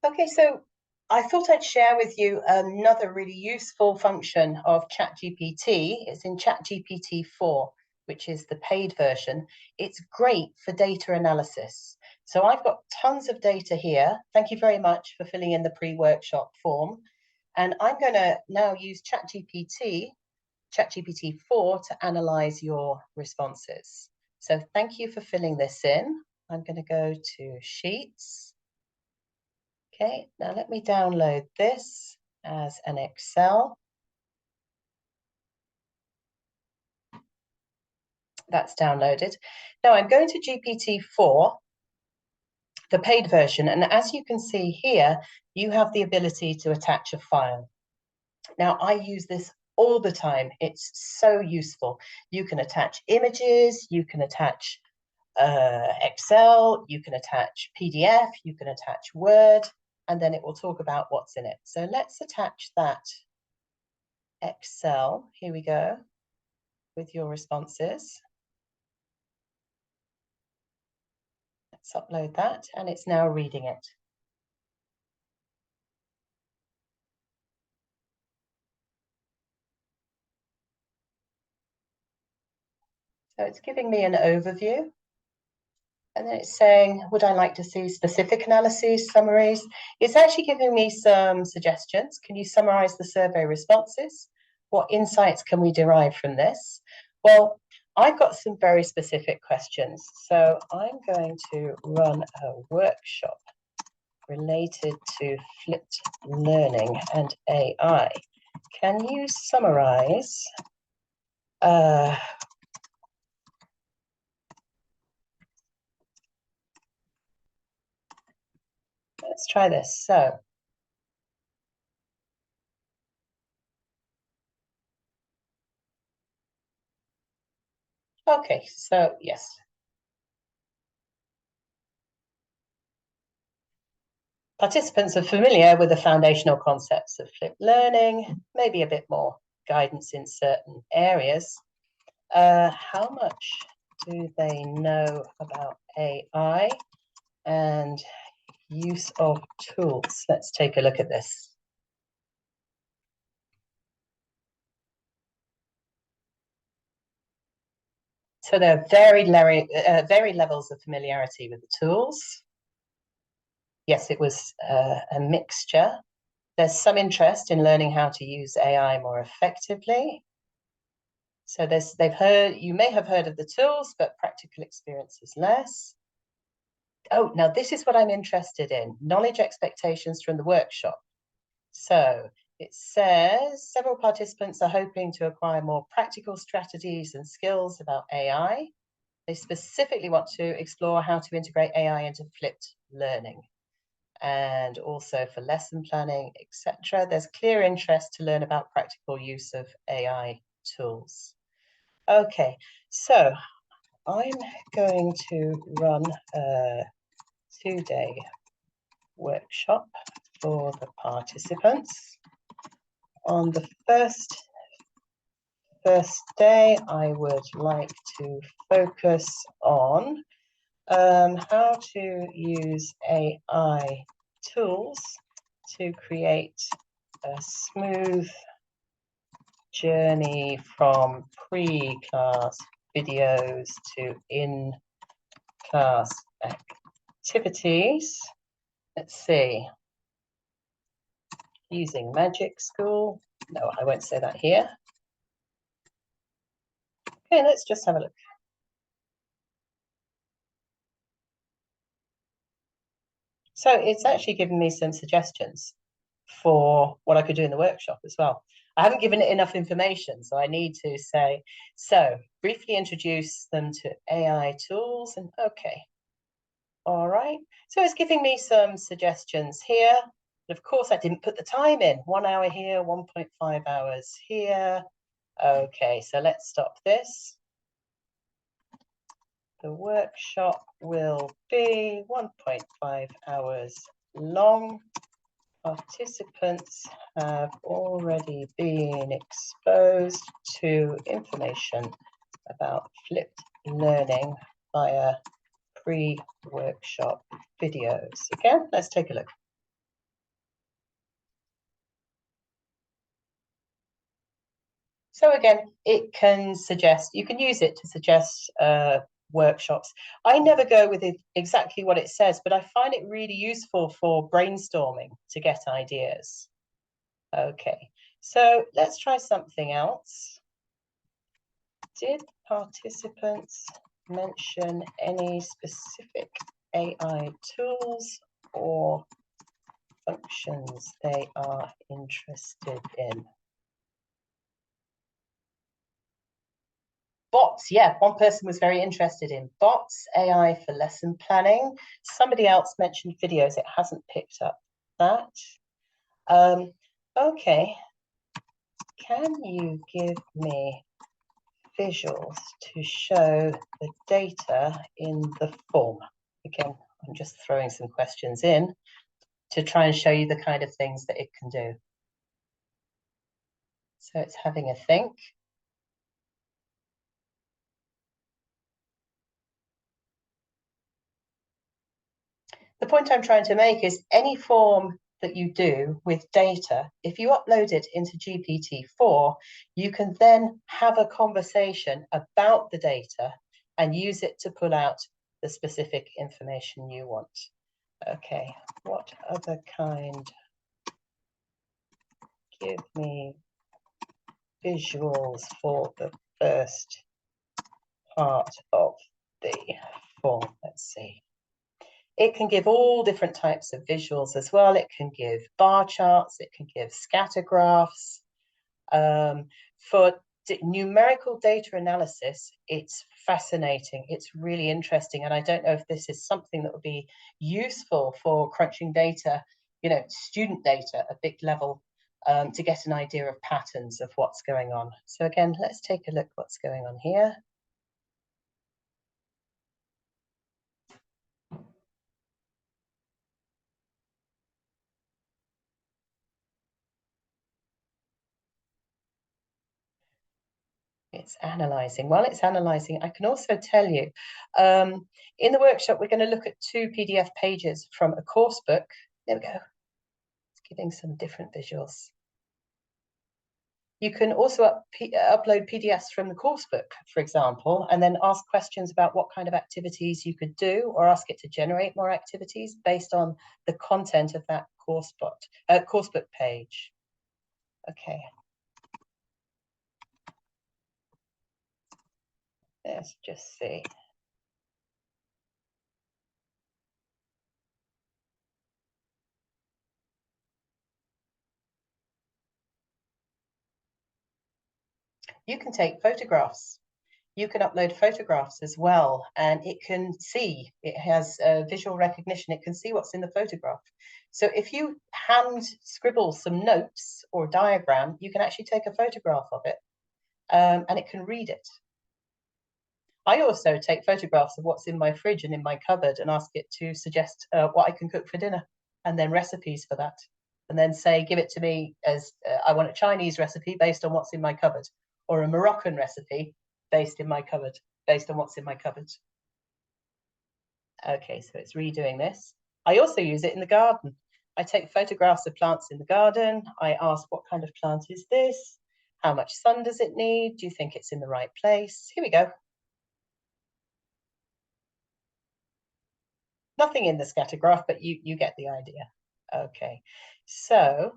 Okay, so I thought I'd share with you another really useful function of ChatGPT. It's in ChatGPT 4, which is the paid version. It's great for data analysis. So I've got tons of data here. Thank you very much for filling in the pre-workshop form. And I'm going to now use ChatGPT 4 to analyze your responses. So thank you for filling this in. I'm going to go to Sheets. Okay, now let me download this as an Excel. That's downloaded. Now I'm going to GPT-4, the paid version, and as you can see here, you have the ability to attach a file. Now I use this all the time. It's so useful. You can attach images, you can attach Excel, you can attach PDF, you can attach Word, and then it will talk about what's in it. So let's attach that Excel. Here we go with your responses. Let's upload that, and it's now reading it. So it's giving me an overview. And then it's saying, would I like to see specific analyses, summaries? It's actually giving me some suggestions. Can you summarize the survey responses? What insights can we derive from this? Well, I've got some very specific questions. So I'm going to run a workshop related to flipped learning and AI. Can you summarize let's try this. So okay, so yes. Participants are familiar with the foundational concepts of flipped learning, maybe a bit more guidance in certain areas. How much do they know about AI and use of tools? Let's take a look at this. So there are varied levels of familiarity with the tools. Yes, it was a mixture. There's some interest in learning how to use AI more effectively. So you may have heard of the tools, but practical experience is less. Oh, now this is what I'm interested in, knowledge expectations from the workshop. So it says several participants are hoping to acquire more practical strategies and skills about AI. They specifically want to explore how to integrate AI into flipped learning and also for lesson planning, etc. There's clear interest to learn about practical use of AI tools. Okay, so I'm going to run a 2-day workshop for the participants. On the first day, I would like to focus on how to use AI tools to create a smooth journey from pre-class videos to in-class activities. Let's see. Using Magic School. No, I won't say that here. Okay, let's just have a look. So it's actually given me some suggestions for what I could do in the workshop as well. I haven't given it enough information, so I need to say, so briefly introduce them to AI tools and okay. All right, so it's giving me some suggestions here. But of course, I didn't put the time in. 1 hour here, 1.5 hours here. Okay, so let's stop this. The workshop will be 1.5 hours long. Participants have already been exposed to information about flipped learning via pre-workshop videos. Again, let's take a look. So again, it can suggest, you can use it to suggest workshops. I never go with it exactly what it says, but I find it really useful for brainstorming to get ideas. Okay, so let's try something else. Did participants mention any specific AI tools or functions they are interested in? Bots, yeah, one person was very interested in bots, AI for lesson planning. Somebody else mentioned videos. It hasn't picked up that. Okay, can you give me visuals to show the data in the form? Again, I'm just throwing some questions in to try and show you the kind of things that it can do. So it's having a think. The point I'm trying to make is any form that you do with data, if you upload it into GPT-4, you can then have a conversation about the data and use it to pull out the specific information you want. Okay, what other kind? Give me visuals for the first part of the form. Let's see. It can give all different types of visuals as well. It can give bar charts, it can give scatter graphs. For numerical data analysis, it's fascinating. It's really interesting. And I don't know if this is something that would be useful for crunching data, you know, student data at big level, to get an idea of patterns of what's going on. So again, let's take a look what's going on here. It's analysing. While it's analysing, I can also tell you, in the workshop, we're going to look at 2 PDF pages from a course book. There we go. It's giving some different visuals. You can also upload PDFs from the course book, for example, and then ask questions about what kind of activities you could do, or ask it to generate more activities based on the content of that course book page. Okay. Let's just see. You can take photographs. You can upload photographs as well, and it can see, it has visual recognition, it can see what's in the photograph. So if you hand scribble some notes or diagram, you can actually take a photograph of it, and it can read it. I also take photographs of what's in my fridge and in my cupboard and ask it to suggest what I can cook for dinner, and then recipes for that. And then say, give it to me as I want a Chinese recipe based on what's in my cupboard, or a Moroccan recipe based in my cupboard, based on what's in my cupboard. Okay, so it's redoing this. I also use it in the garden. I take photographs of plants in the garden. I ask, what kind of plant is this? How much sun does it need? Do you think it's in the right place? Here we go. Nothing in the scatter graph, but you get the idea. Okay, so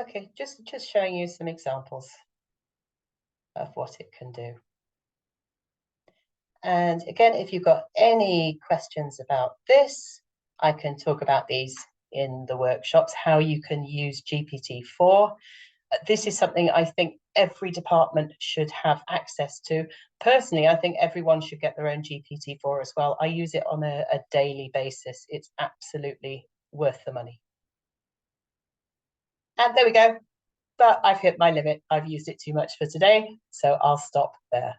okay, just showing you some examples of what it can do. And again, if you've got any questions about this, I can talk about these in the workshops, how you can use GPT-4. This is something I think every department should have access to. Personally, I think everyone should get their own GPT-4 as well. I use it on a daily basis. It's absolutely worth the money. And there we go. But I've hit my limit. I've used it too much for today, so I'll stop there.